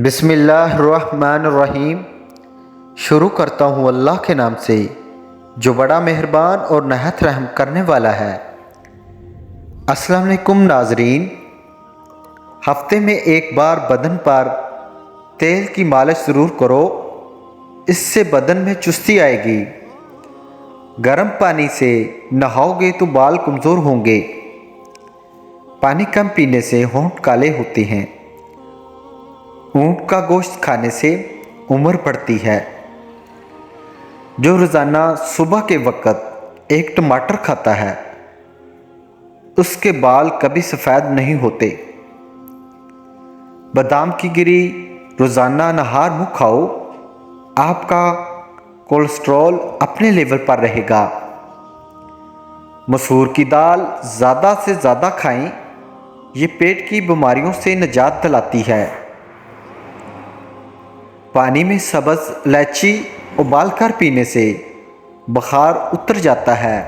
बिस्मिल्लाहिर्रहमानिर्रहीम। शुरू करता हूँ अल्लाह के नाम से जो बड़ा मेहरबान और नहायत रहम करने वाला है। अस्सलाम वालेकुम नाज़रीन, हफ्ते में एक बार बदन पर तेल की मालिश ज़रूर करो, इससे बदन में चुस्ती आएगी। गर्म पानी से नहाओगे तो बाल कमज़ोर होंगे। पानी कम पीने से होंठ काले होते हैं। ऊँट का गोश्त खाने से उम्र बढ़ती है। जो रोज़ाना सुबह के वक़्त एक टमाटर खाता है उसके बाल कभी सफ़ेद नहीं होते। बादाम की गिरी रोज़ाना नहार मुँह खाओ, आपका कोलेस्ट्रॉल अपने लेवल पर रहेगा। मसूर की दाल ज़्यादा से ज़्यादा खाएं, ये पेट की बीमारियों से निजात दिलाती है। पानी में सब्ज़ इलायची उबालकर पीने से बुखार उतर जाता है।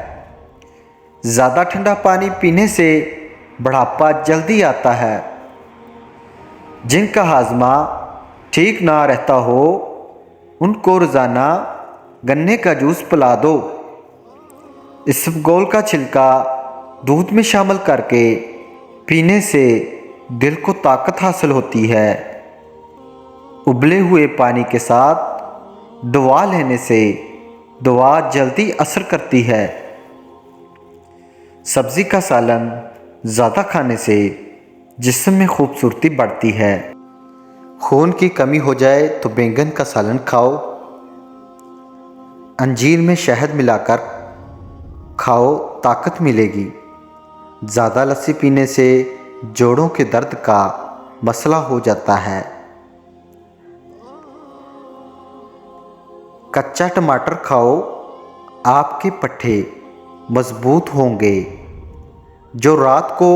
ज़्यादा ठंडा पानी पीने से बुढ़ापा जल्दी आता है। जिनका हाजमा ठीक ना रहता हो उनको रोज़ाना गन्ने का जूस पिला दो। इसबगोल का छिलका दूध में शामिल करके पीने से दिल को ताकत हासिल होती है। उबले हुए पानी के साथ दवा लेने से दवा जल्दी असर करती है। सब्ज़ी का सालन ज़्यादा खाने से जिस्म में खूबसूरती बढ़ती है। खून की कमी हो जाए तो बैंगन का सालन खाओ। अंजीर में शहद मिलाकर खाओ, ताकत मिलेगी। ज़्यादा लस्सी पीने से जोड़ों के दर्द का मसला हो जाता है। कच्चा टमाटर खाओ, आपके पट्टे मजबूत होंगे। जो रात को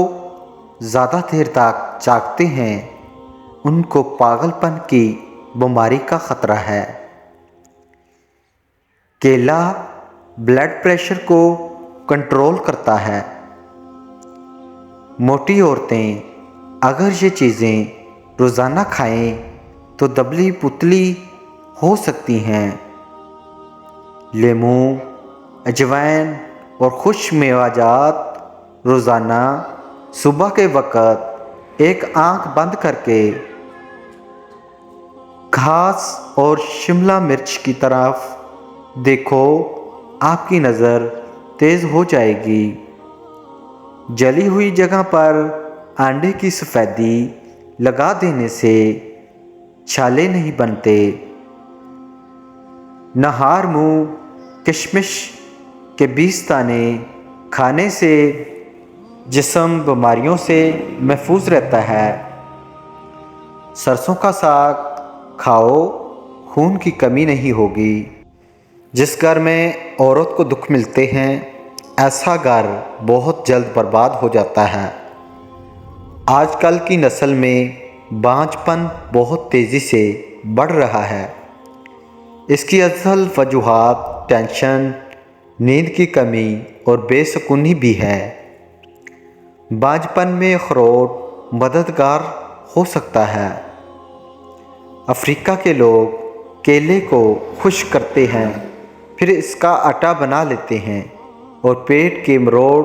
ज़्यादा देर तक जागते हैं उनको पागलपन की बीमारी का ख़तरा है। केला ब्लड प्रेशर को कंट्रोल करता है। मोटी औरतें अगर ये चीज़ें रोज़ाना खाएं तो दबली पुतली हो सकती हैं। लेमू, अजवाइन और खुश मेवाजात रोज़ाना सुबह के वक़्त एक आंख बंद करके घास और शिमला मिर्च की तरफ देखो, आपकी नज़र तेज़ हो जाएगी। जली हुई जगह पर अंडे की सफ़ेदी लगा देने से छाले नहीं बनते। नहार मुँह किशमिश के 20 दाने खाने से जिस्म बीमारियों से महफूज रहता है। सरसों का साग खाओ, खून की कमी नहीं होगी। जिस घर में औरत को दुख मिलते हैं ऐसा घर बहुत जल्द बर्बाद हो जाता है। आजकल की नस्ल में बांझपन बहुत तेज़ी से बढ़ रहा है। इसकी असल वजूहात टेंशन, नींद की कमी और बेसुकूनी भी है। बांझपन में अखरोट मददगार हो सकता है। अफ्रीका के लोग केले को खुश्क करते हैं, फिर इसका आटा बना लेते हैं और पेट के मरोड़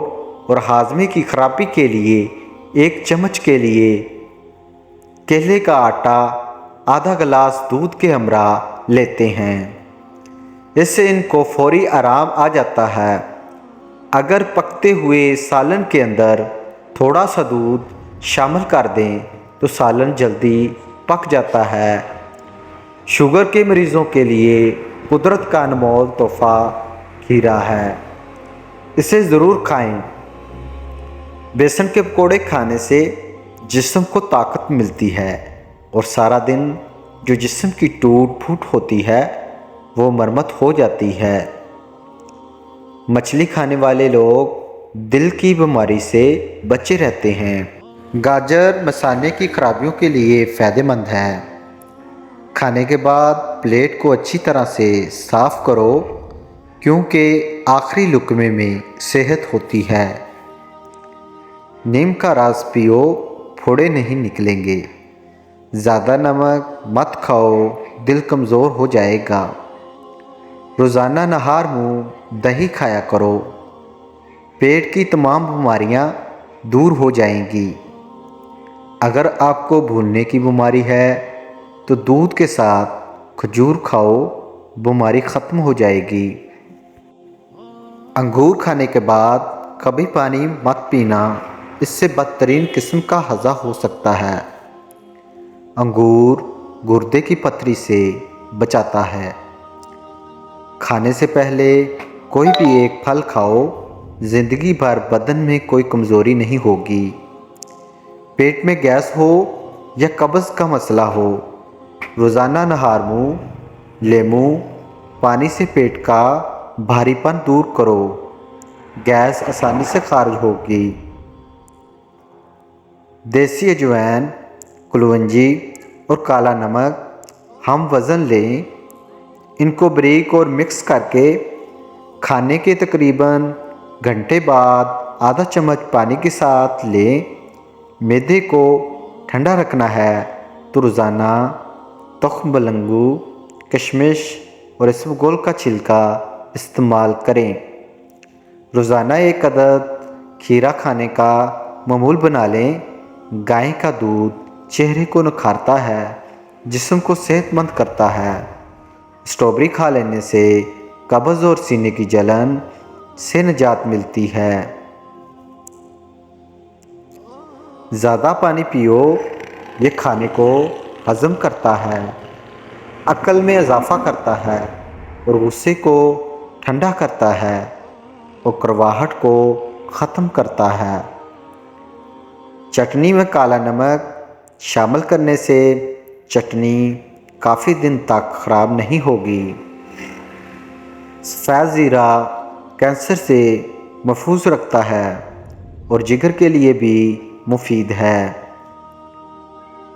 और हाजमे की खराबी के लिए 1 चम्मच के लिए केले का आटा आधा गिलास दूध के हमरा लेते हैं। इससे इनको फौरी आराम आ जाता है। अगर पकते हुए सालन के अंदर थोड़ा सा दूध शामिल कर दें तो सालन जल्दी पक जाता है। शुगर के मरीज़ों के लिए कुदरत का अनमोल तोहफ़ा खीरा है, इसे ज़रूर खाएं। बेसन के पकौड़े खाने से जिस्म को ताकत मिलती है और सारा दिन जो जिस्म की टूट फूट होती है वो मरम्मत हो जाती है। मछली खाने वाले लोग दिल की बीमारी से बचे रहते हैं। गाजर मसाने की खराबियों के लिए फ़ायदेमंद है। खाने के बाद प्लेट को अच्छी तरह से साफ़ करो क्योंकि आखिरी लुक़मे में सेहत होती है। नीम का रस पियो, फोड़े नहीं निकलेंगे। زیادہ نمک مت کھاؤ، دل کمزور ہو جائے گا۔ روزانہ نہار منہ دہی کھایا کرو، پیٹ کی تمام بیماریاں دور ہو جائیں گی۔ اگر آپ کو بھولنے کی بیماری ہے تو دودھ کے ساتھ کھجور کھاؤ، بیماری ختم ہو جائے گی۔ انگور کھانے کے بعد کبھی پانی مت پینا، اس سے بدترین قسم کا ہضم ہو سکتا ہے۔ انگور گردے کی پتھری سے بچاتا ہے۔ کھانے سے پہلے کوئی بھی ایک پھل کھاؤ، زندگی بھر بدن میں کوئی کمزوری نہیں ہوگی۔ پیٹ میں گیس ہو یا قبض کا مسئلہ ہو، روزانہ نہار منہ لیموں پانی سے پیٹ کا بھاری پن دور کرو، گیس آسانی سے خارج ہوگی۔ دیسی اجوائن، کلونجی اور کالا نمک ہم وزن لیں، ان کو باریک اور مکس کر کے کھانے کے تقریباً گھنٹے بعد آدھا چمچ پانی کے ساتھ لیں۔ معدے کو ٹھنڈا رکھنا ہے تو روزانہ تخم بلنگو، کشمش اور اسبگول کا چھلکا استعمال کریں۔ روزانہ ایک عدد کھیرا کھانے کا معمول بنا لیں۔ گائے کا دودھ چہرے کو نکھارتا ہے، جسم کو صحت مند کرتا ہے۔ اسٹرابیری کھا لینے سے قبض اور سینے کی جلن سے نجات ملتی ہے۔ زیادہ پانی پیو، یہ کھانے کو ہضم کرتا ہے، عقل میں اضافہ کرتا ہے اور غصے کو ٹھنڈا کرتا ہے اور کڑواہٹ کو ختم کرتا ہے۔ چٹنی میں کالا نمک شامل کرنے سے چٹنی کافی دن تک خراب نہیں ہوگی۔ سفید زیرہ کینسر سے محفوظ رکھتا ہے اور جگر کے لیے بھی مفید ہے۔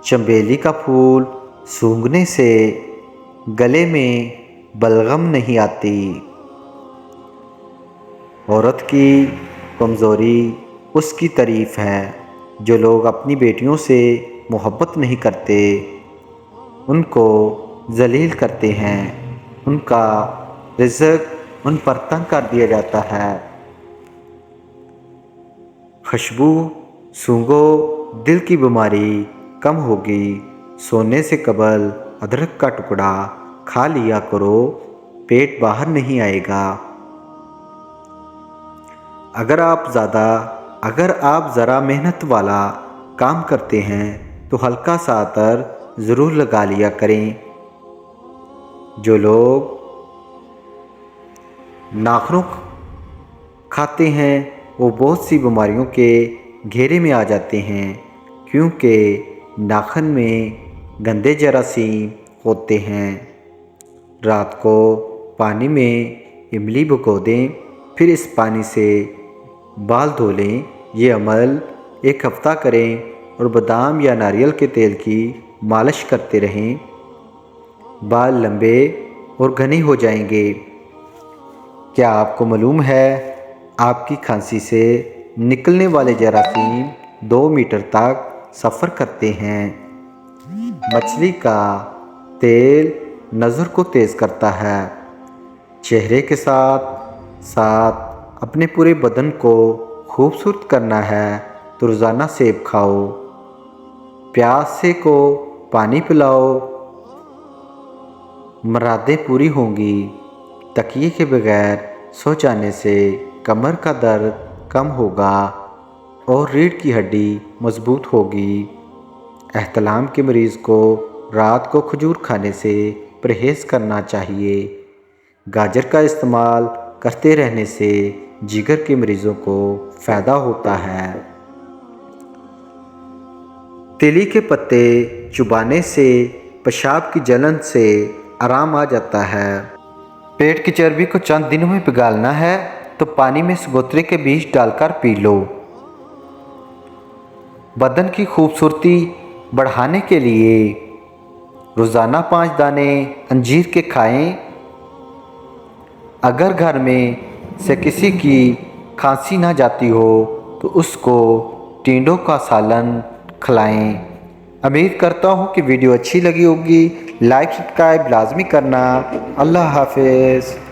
چنبیلی کا پھول سونگھنے سے گلے میں بلغم نہیں آتی۔ عورت کی کمزوری اس کی تعریف ہے۔ جو لوگ اپنی بیٹیوں سے محبت نہیں کرتے، ان کو ذلیل کرتے ہیں، ان کا رزق ان پر تنگ کر دیا جاتا ہے۔ خوشبو سونگھو، دل کی بیماری کم ہوگی۔ سونے سے قبل ادرک کا ٹکڑا کھا لیا کرو، پیٹ باہر نہیں آئے گا۔ اگر آپ ذرا محنت والا کام کرتے ہیں تو ہلکا سا عطر ضرور لگا لیا کریں۔ جو لوگ ناخن کھاتے ہیں وہ بہت سی بیماریوں کے گھیرے میں آ جاتے ہیں، کیونکہ ناخن میں گندے جراثیم ہوتے ہیں۔ رات کو پانی میں املی بھگو دیں، پھر اس پانی سے بال دھو لیں۔ یہ عمل ایک ہفتہ کریں اور بادام یا ناریل کے تیل کی مالش کرتے رہیں۔ بال لمبے اور گھنے ہو جائیں گے۔ کیا آپ کو معلوم ہے آپ کی کھانسی سے نکلنے والے جراثیم 2 میٹر تک سفر کرتے ہیں؟ مچھلی کا تیل نظر کو تیز کرتا ہے۔ چہرے کے ساتھ ساتھ اپنے پورے بدن کو خوبصورت کرنا ہے تو روزانہ سیب کھاؤ، پیاسے کو پانی پلاؤ، مرادیں پوری ہوں گی۔ تکیے کے بغیر سو جانے سے کمر کا درد کم ہوگا اور ریڑھ کی ہڈی مضبوط ہوگی۔ احتلام کے مریض کو رات کو کھجور کھانے سے پرہیز کرنا چاہیے۔ گاجر کا استعمال کرتے رہنے سے جگر کے مریضوں کو فائدہ ہوتا ہے۔ تیلی کے پتے چبانے سے پیشاب کی جلن سے آرام آ جاتا ہے۔ پیٹ کی چربی کو چند دنوں میں پگھالنا ہے تو پانی میں سگوترے کے بیج ڈال کر پی لو۔ بدن کی خوبصورتی بڑھانے کے لیے روزانہ 5 دانے انجیر کے کھائیں۔ اگر گھر میں سے کسی کی کھانسی نہ جاتی ہو تو اس کو ٹینڈوں کا سالن کھلائیں۔ امید کرتا ہوں کہ ویڈیو اچھی لگی ہوگی. لائک سبسکرائب لازمی کرنا. اللہ حافظ.